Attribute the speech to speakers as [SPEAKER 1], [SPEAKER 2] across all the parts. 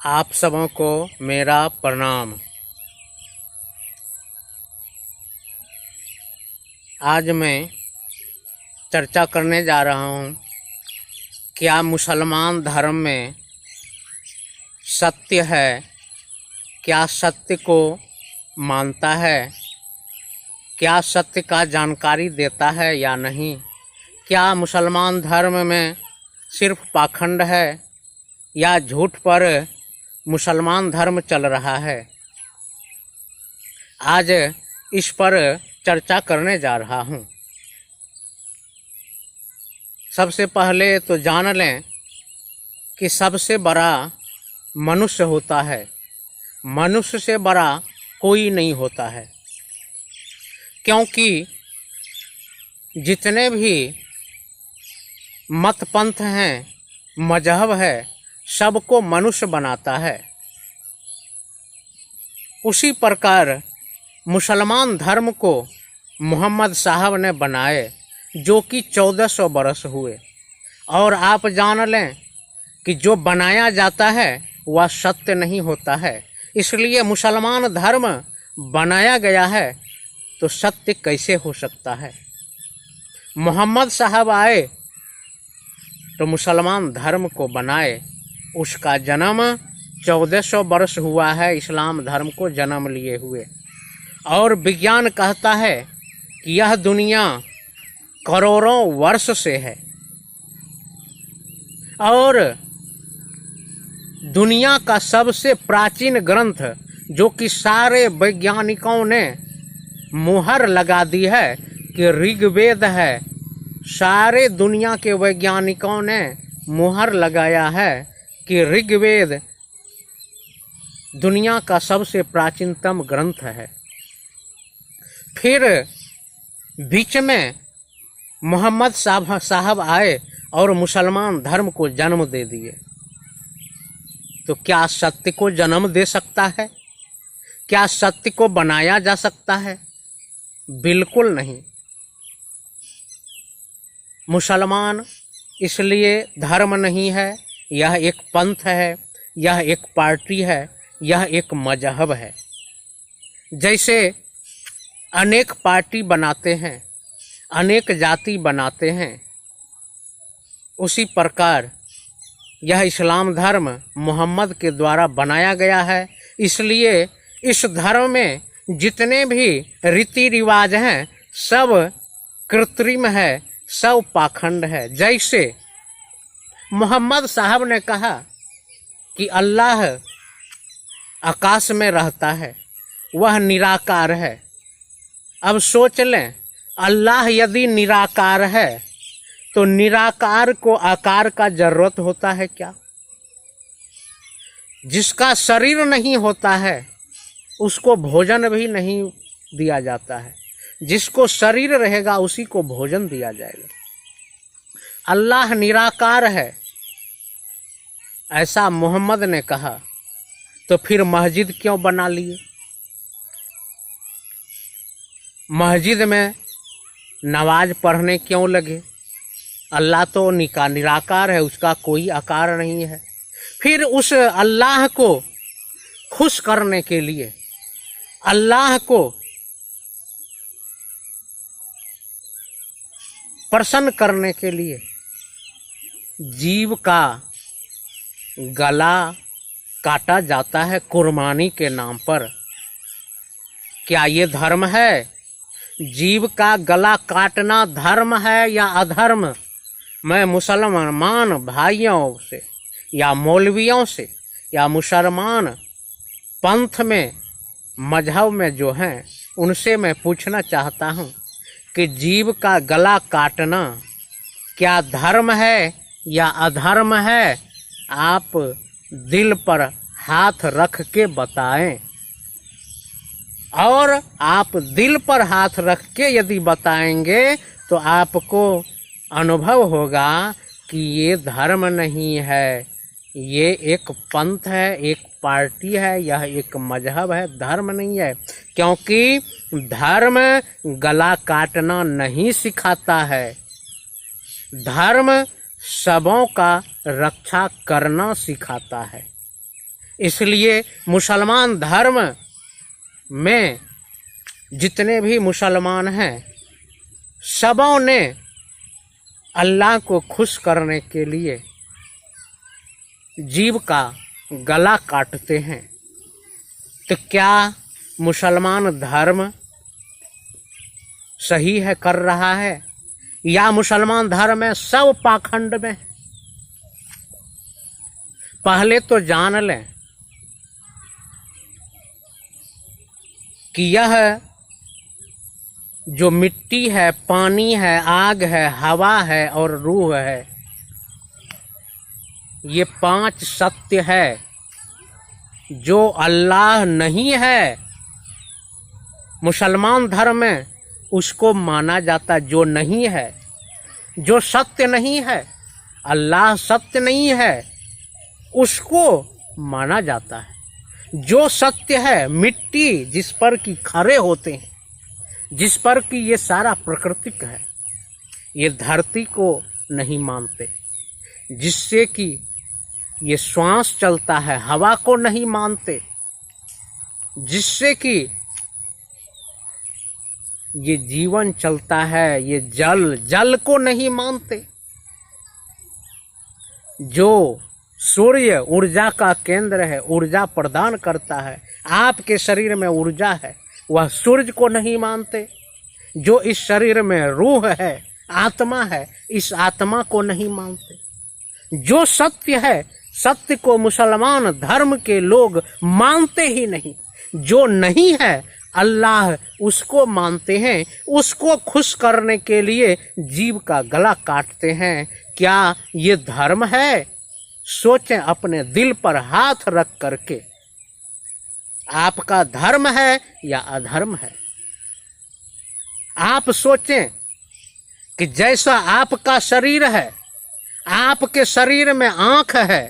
[SPEAKER 1] आप सबों को मेरा प्रणाम। आज मैं चर्चा करने जा रहा हूँ, क्या मुसलमान धर्म में सत्य है, क्या सत्य को मानता है, क्या सत्य का जानकारी देता है या नहीं, क्या मुसलमान धर्म में सिर्फ पाखंड है या झूठ पर मुसलमान धर्म चल रहा है। आज इस पर चर्चा करने जा रहा हूँ। सबसे पहले तो जान लें कि सबसे बड़ा मनुष्य होता है, मनुष्य से बड़ा कोई नहीं होता है, क्योंकि जितने भी मत पंथ हैं, मजहब है, सबको मनुष्य बनाता है। उसी प्रकार मुसलमान धर्म को मोहम्मद साहब ने बनाए, जो कि 1400 बरस हुए। और आप जान लें कि जो बनाया जाता है वह सत्य नहीं होता है। इसलिए मुसलमान धर्म बनाया गया है तो सत्य कैसे हो सकता है। मोहम्मद साहब आए तो मुसलमान धर्म को बनाए। उसका जन्म 1400 वर्ष हुआ है इस्लाम धर्म को जन्म लिए हुए। और विज्ञान कहता है कि यह दुनिया करोड़ों वर्ष से है और दुनिया का सबसे प्राचीन ग्रंथ, जो कि सारे वैज्ञानिकों ने मुहर लगा दी है कि ऋग्वेद है, सारे दुनिया के वैज्ञानिकों ने मुहर लगाया है कि ऋग्वेद दुनिया का सबसे प्राचीनतम ग्रंथ है। फिर बीच में मोहम्मद साहब आए और मुसलमान धर्म को जन्म दे दिए। तो क्या सत्य को जन्म दे सकता है? क्या सत्य को बनाया जा सकता है? बिल्कुल नहीं। मुसलमान इसलिए धर्म नहीं है, यह एक पंथ है, यह एक पार्टी है, यह एक मजहब है। जैसे अनेक पार्टी बनाते हैं, अनेक जाति बनाते हैं, उसी प्रकार यह इस्लाम धर्म मोहम्मद के द्वारा बनाया गया है। इसलिए इस धर्म में जितने भी रीति रिवाज हैं सब कृत्रिम है, सब पाखंड है। जैसे मोहम्मद साहब ने कहा कि अल्लाह आकाश में रहता है, वह निराकार है। अब सोच लें, अल्लाह यदि निराकार है तो निराकार को आकार का जरूरत होता है क्या? जिसका शरीर नहीं होता है उसको भोजन भी नहीं दिया जाता है, जिसको शरीर रहेगा उसी को भोजन दिया जाएगा। अल्लाह निराकार है, ऐसा मोहम्मद ने कहा। तो फिर मस्जिद क्यों बना लिए? मस्जिद में नमाज पढ़ने क्यों लगे? अल्लाह तो निराकार है, उसका कोई आकार नहीं है। फिर उस अल्लाह को खुश करने के लिए, अल्लाह को प्रसन्न करने के लिए जीव का गला काटा जाता है कुर्बानी के नाम पर। क्या ये धर्म है? जीव का गला काटना धर्म है या अधर्म? मैं मुसलमान भाइयों से या मौलवियों से या मुसलमान पंथ में मजहब में जो हैं उनसे मैं पूछना चाहता हूँ कि जीव का गला काटना क्या धर्म है या अधर्म है? आप दिल पर हाथ रख के बताएं। और आप दिल पर हाथ रख के यदि बताएंगे तो आपको अनुभव होगा कि ये धर्म नहीं है, ये एक पंथ है, एक पार्टी है, यह एक मजहब है, धर्म नहीं है। क्योंकि धर्म गला काटना नहीं सिखाता है, धर्म सबों का रक्षा करना सिखाता है। इसलिए मुसलमान धर्म में जितने भी मुसलमान हैं सबों ने अल्लाह को खुश करने के लिए जीव का गला काटते हैं। तो क्या मुसलमान धर्म सही है, कर रहा है, या मुसलमान धर्म में सब पाखंड में? पहले तो जान लें कि यह जो मिट्टी है, पानी है, आग है, हवा है और रूह है, ये 5 सत्य है। जो अल्लाह नहीं है मुसलमान धर्म में उसको माना जाता, जो नहीं है, जो सत्य नहीं है, अल्लाह सत्य नहीं है, उसको माना जाता है। जो सत्य है, मिट्टी जिस पर कि खड़े होते हैं, जिस पर कि ये सारा प्राकृतिक है, ये धरती को नहीं मानते। जिससे कि ये श्वास चलता है, हवा को नहीं मानते। जिससे कि ये जीवन चलता है, ये जल को नहीं मानते। जो सूर्य ऊर्जा का केंद्र है, ऊर्जा प्रदान करता है, आपके शरीर में ऊर्जा है, वह सूर्य को नहीं मानते। जो इस शरीर में रूह है, आत्मा है, इस आत्मा को नहीं मानते। जो सत्य है, सत्य को मुसलमान धर्म के लोग मानते ही नहीं। जो नहीं है, अल्लाह उसको मानते हैं, उसको खुश करने के लिए जीव का गला काटते हैं। क्या ये धर्म है? सोचें अपने दिल पर हाथ रख करके, आपका धर्म है या अधर्म है? आप सोचें कि जैसा आपका शरीर है, आपके शरीर में आंख है,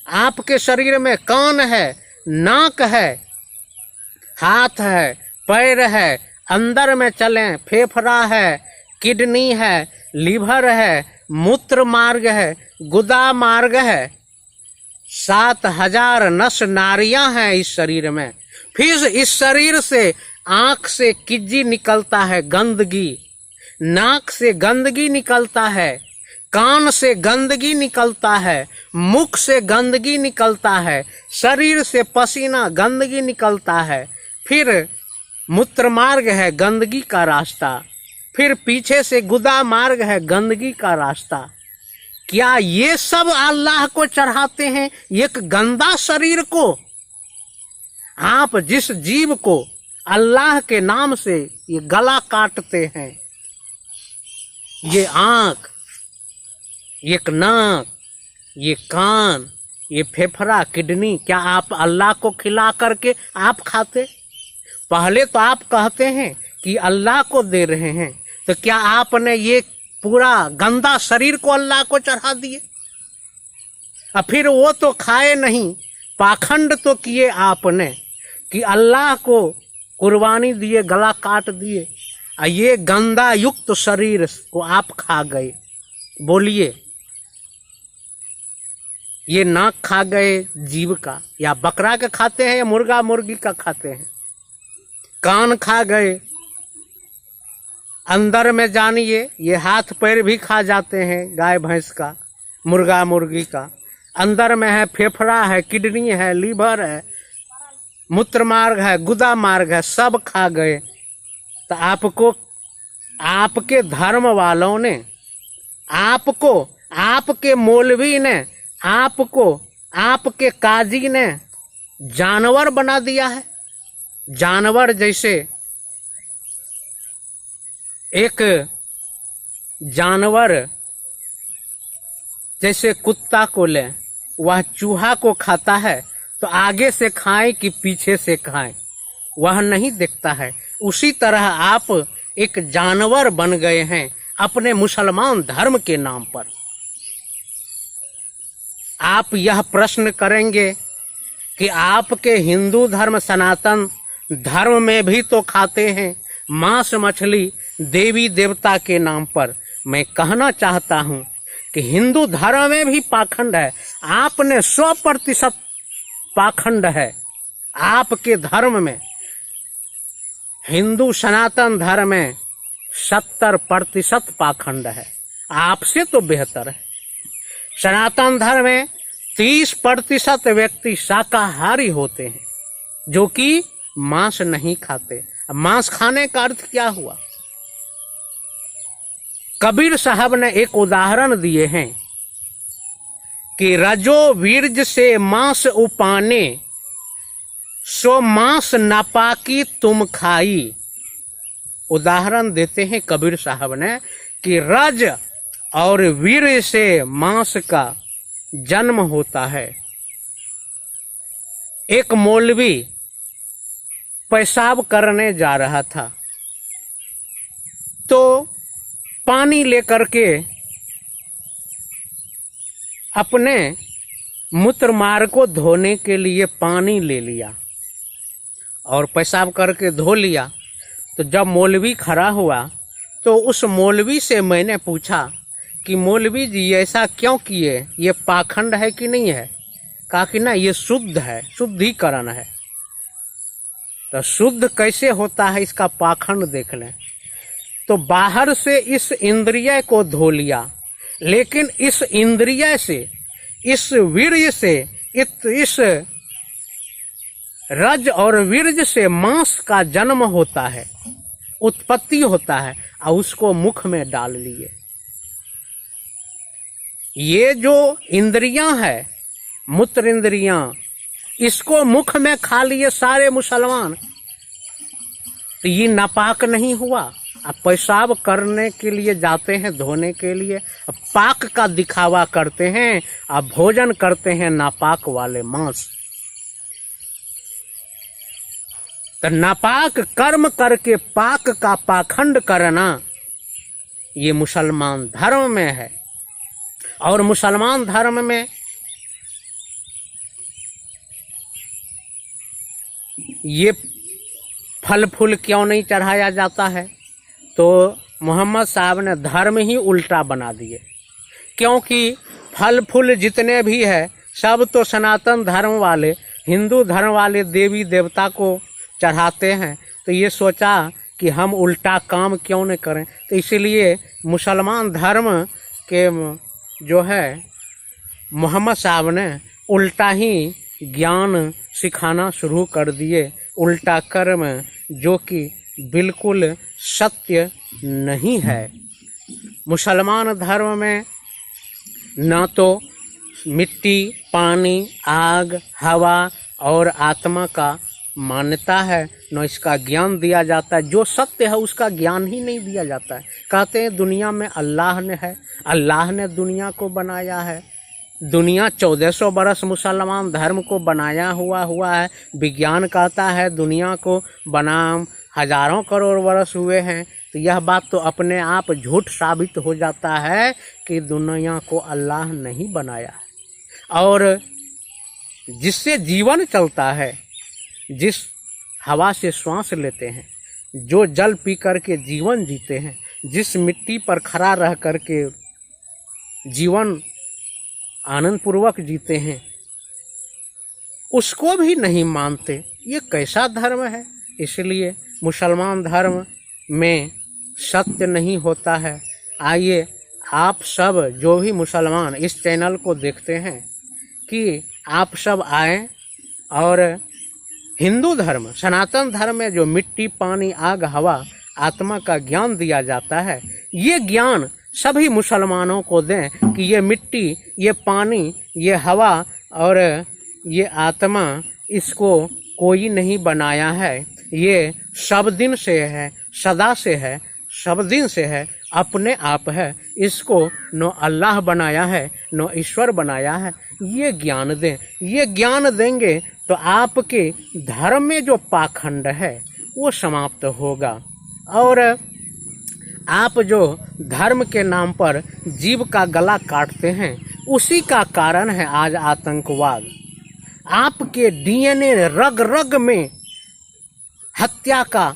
[SPEAKER 1] आपके शरीर में कान है, नाक है, हाथ है, पैर है, अंदर में चलें फेफड़ा है, किडनी है, लीवर है, मूत्र मार्ग है, गुदा मार्ग है, 7000 नस नाड़ियां हैं इस शरीर में। फिर इस शरीर से आंख से किज्जी निकलता है, गंदगी, नाक से गंदगी निकलता है, कान से गंदगी निकलता है, मुख से गंदगी निकलता है, शरीर से पसीना गंदगी निकलता है। फिर मूत्र मार्ग है, गंदगी का रास्ता, फिर पीछे से गुदा मार्ग है, गंदगी का रास्ता। क्या ये सब अल्लाह को चढ़ाते हैं एक गंदा शरीर को? आप जिस जीव को अल्लाह के नाम से ये गला काटते हैं, ये आंख, ये नाक, ये कान, ये फेफड़ा, किडनी, क्या आप अल्लाह को खिला करके आप खाते? पहले तो आप कहते हैं कि अल्लाह को दे रहे हैं, तो क्या आपने ये पूरा गंदा शरीर को अल्लाह को चढ़ा दिए? और फिर वो तो खाए नहीं, पाखंड तो किए आपने कि अल्लाह को कुर्बानी दिए, गला काट दिए, और ये गंदा युक्त शरीर को आप खा गए। बोलिए, ये नाक खा गए जीव का, या बकरा का खाते हैं या मुर्गा मुर्गी का खाते हैं? कान खा गए, अंदर में जानिए ये हाथ पैर भी खा जाते हैं गाय भैंस का, मुर्गा मुर्गी का। अंदर में है फेफड़ा है, किडनी है, लीवर है, मूत्र मार्ग है, गुदा मार्ग है, सब खा गए। तो आपको, आपके धर्म वालों ने, आपको, आपके मौलवी ने, आपको, आपके काजी ने जानवर बना दिया है। जानवर जैसे एक जानवर, जैसे कुत्ता को ले, वह चूहा को खाता है तो आगे से खाएं कि पीछे से खाएं, वह नहीं देखता है। उसी तरह आप एक जानवर बन गए हैं अपने मुसलमान धर्म के नाम पर। आप यह प्रश्न करेंगे कि आपके हिंदू धर्म सनातन धर्म में भी तो खाते हैं मांस मछली देवी देवता के नाम पर। मैं कहना चाहता हूं कि हिंदू धर्म में भी पाखंड है। आपने 100% पाखंड है आपके धर्म में। हिंदू सनातन धर्म में 70% पाखंड है, आपसे तो बेहतर है। सनातन धर्म में 30% व्यक्ति शाकाहारी होते हैं, जो कि मांस नहीं खाते। अब मांस खाने का अर्थ क्या हुआ? कबीर साहब ने एक उदाहरण दिए हैं कि रजो वीर्ज से मांस उपाने, सो मांस नापाकी तुम खाई। उदाहरण देते हैं कबीर साहब ने कि रज और वीर से मांस का जन्म होता है। एक मौलवी पेशाब करने जा रहा था, तो पानी लेकर के अपने मूत्र मार्ग को धोने के लिए पानी ले लिया और पेशाब करके धो लिया। तो जब मौलवी खड़ा हुआ तो उस मौलवी से मैंने पूछा कि मौलवी जी ऐसा क्यों किए, ये पाखंड है कि नहीं है? कहा कि ना, ये शुद्ध है, शुद्धिकरण है। तो शुद्ध कैसे होता है इसका पाखंड देख लें। तो बाहर से इस इंद्रिय को धो लिया, लेकिन इस इंद्रिय से, इस वीर्य से, इस रज और वीर्य से मांस का जन्म होता है, उत्पत्ति होता है, और उसको मुख में डाल लिए। ये जो इंद्रियां है, मूत्र इंद्रियां, इसको मुख में खा लिए सारे मुसलमान, तो ये नापाक नहीं हुआ। अब पेशाब करने के लिए जाते हैं, धोने के लिए, पाक का दिखावा करते हैं, अब भोजन करते हैं नापाक वाले मांस। तो नापाक कर्म करके पाक का पाखंड करना ये मुसलमान धर्म में है। और मुसलमान धर्म में ये फल फूल क्यों नहीं चढ़ाया जाता है? तो मोहम्मद साहब ने धर्म ही उल्टा बना दिए, क्योंकि फल फूल जितने भी है सब तो सनातन धर्म वाले, हिंदू धर्म वाले देवी देवता को चढ़ाते हैं। तो ये सोचा कि हम उल्टा काम क्यों न करें, तो इसीलिए मुसलमान धर्म के जो है मोहम्मद साहब ने उल्टा ही ज्ञान सिखाना शुरू कर दिए, उल्टा कर्म, जो कि बिल्कुल सत्य नहीं है। मुसलमान धर्म में न तो मिट्टी, पानी, आग, हवा और आत्मा का मान्यता है, न इसका ज्ञान दिया जाता है। जो सत्य है उसका ज्ञान ही नहीं दिया जाता है। कहते हैं दुनिया में अल्लाह ने है, अल्लाह ने दुनिया को बनाया है। दुनिया 1400 बरस मुसलमान धर्म को बनाया हुआ है। विज्ञान कहता है दुनिया को बना हजारों करोड़ बरस हुए हैं। तो यह बात तो अपने आप झूठ साबित हो जाता है कि दुनिया को अल्लाह नहीं बनाया है। और जिससे जीवन चलता है, जिस हवा से श्वास लेते हैं, जो जल पी कर के जीवन जीते हैं, जिस मिट्टी पर खड़ा रह कर के जीवन आनंद पूर्वक जीते हैं, उसको भी नहीं मानते। ये कैसा धर्म है? इसलिए मुसलमान धर्म में सत्य नहीं होता है। आइए आप सब जो भी मुसलमान इस चैनल को देखते हैं कि आप सब आएं और हिंदू धर्म, सनातन धर्म में जो मिट्टी, पानी, आग, हवा, आत्मा का ज्ञान दिया जाता है, ये ज्ञान सभी मुसलमानों को दें कि ये मिट्टी, ये पानी, ये हवा और ये आत्मा, इसको कोई नहीं बनाया है। ये सब दिन से है, सदा से है, सब दिन से है, अपने आप है। इसको न अल्लाह बनाया है, न ईश्वर बनाया है। ये ज्ञान दें। ये ज्ञान देंगे तो आपके धर्म में जो पाखंड है वो समाप्त होगा। और आप जो धर्म के नाम पर जीव का गला काटते हैं, उसी का कारण है आज आतंकवाद। आपके डीएनए रग रग में हत्या का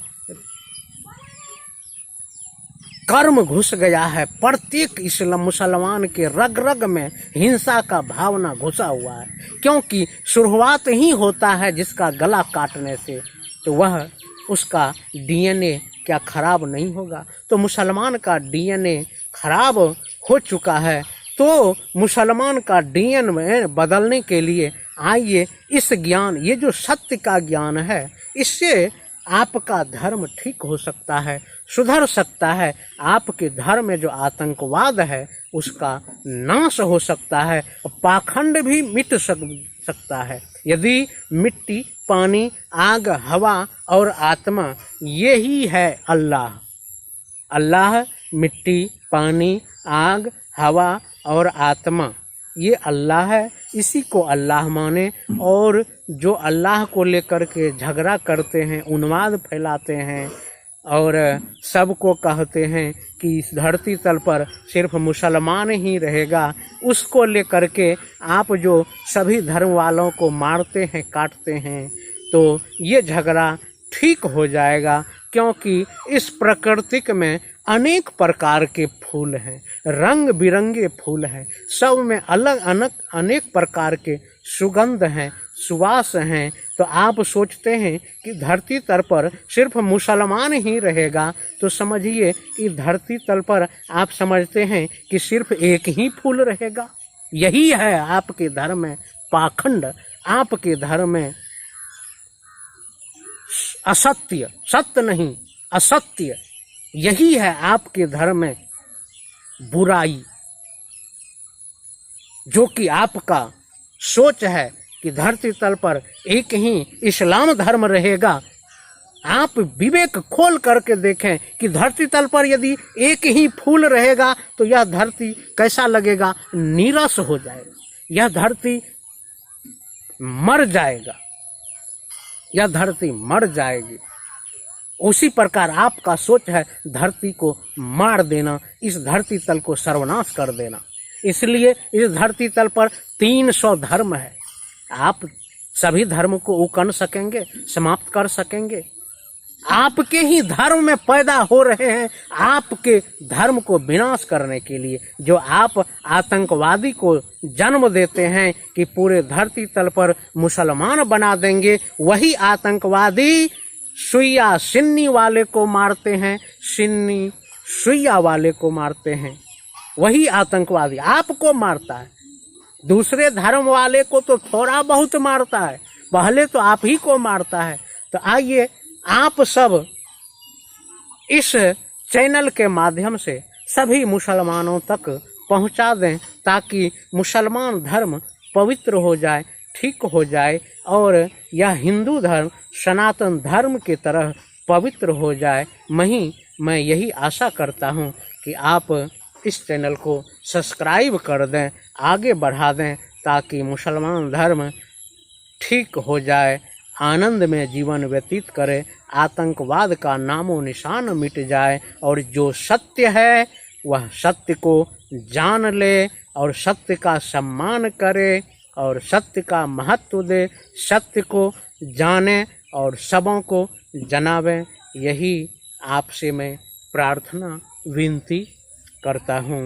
[SPEAKER 1] कर्म घुस गया है। प्रत्येक इस्लाम मुसलमान के रग रग में हिंसा का भावना घुसा हुआ है, क्योंकि शुरुआत ही होता है जिसका गला काटने से, तो वह उसका डीएनए क्या खराब नहीं होगा। तो मुसलमान का डीएनए खराब हो चुका है, तो मुसलमान का डीएनए बदलने के लिए आइए इस ज्ञान, ये जो सत्य का ज्ञान है, इससे आपका धर्म ठीक हो सकता है, सुधर सकता है। आपके धर्म में जो आतंकवाद है उसका नाश हो सकता है, पाखंड भी मिट सकता है। यदि मिट्टी, पानी, आग, हवा और आत्मा, यही है अल्लाह। अल्लाह मिट्टी, पानी, आग, हवा और आत्मा, ये अल्लाह है। इसी को अल्लाह माने, और जो अल्लाह को लेकर के झगड़ा करते हैं, उन्माद फैलाते हैं और सबको कहते हैं कि इस धरती तल पर सिर्फ मुसलमान ही रहेगा, उसको लेकर के आप जो सभी धर्म वालों को मारते हैं, काटते हैं, तो ये झगड़ा ठीक हो जाएगा। क्योंकि इस प्रकृति में अनेक प्रकार के फूल हैं, रंग बिरंगे फूल हैं, सब में अलग अलग अनेक प्रकार के सुगंध हैं, सुवास हैं। तो आप सोचते हैं कि धरती तल पर सिर्फ मुसलमान ही रहेगा, तो समझिए कि धरती तल पर आप समझते हैं कि सिर्फ एक ही फूल रहेगा। यही है आपके धर्म में पाखंड, आपके धर्म में असत्य, सत्य नहीं असत्य, यही है आपके धर्म में बुराई। जो कि आपका सोच है कि धरती तल पर एक ही इस्लाम धर्म रहेगा। आप विवेक खोल करके देखें कि धरती तल पर यदि एक ही फूल रहेगा तो यह धरती कैसा लगेगा, नीरस हो जाएगा, यह धरती मर जाएगा, यह धरती मर जाएगी। उसी प्रकार आपका सोच है धरती को मार देना, इस धरती तल को सर्वनाश कर देना। इसलिए इस धरती तल पर 300 धर्म है। आप सभी धर्म को उकन सकेंगे, समाप्त कर सकेंगे? आपके ही धर्म में पैदा हो रहे हैं, आपके धर्म को विनाश करने के लिए। जो आप आतंकवादी को जन्म देते हैं कि पूरे धरती तल पर मुसलमान बना देंगे, वही आतंकवादी सुइया सिन्नी वाले को मारते हैं, सिन्नी सुइया वाले को मारते हैं। वही आतंकवादी आपको मारता है, दूसरे धर्म वाले को तो थोड़ा बहुत मारता है, पहले तो आप ही को मारता है। तो आइए आप सब इस चैनल के माध्यम से सभी मुसलमानों तक पहुंचा दें, ताकि मुसलमान धर्म पवित्र हो जाए, ठीक हो जाए, और यह हिंदू धर्म सनातन धर्म की तरह पवित्र हो जाए। मैं यही आशा करता हूं कि आप इस चैनल को सब्सक्राइब कर दें, आगे बढ़ा दें, ताकि मुसलमान धर्म ठीक हो जाए, आनंद में जीवन व्यतीत करे, आतंकवाद का नामो निशान मिट जाए, और जो सत्य है वह सत्य को जान ले और सत्य का सम्मान करे और सत्य का महत्व दे, सत्य को जाने और सबों को जनावे। यही आपसे मैं प्रार्थना विनती करता हूँ।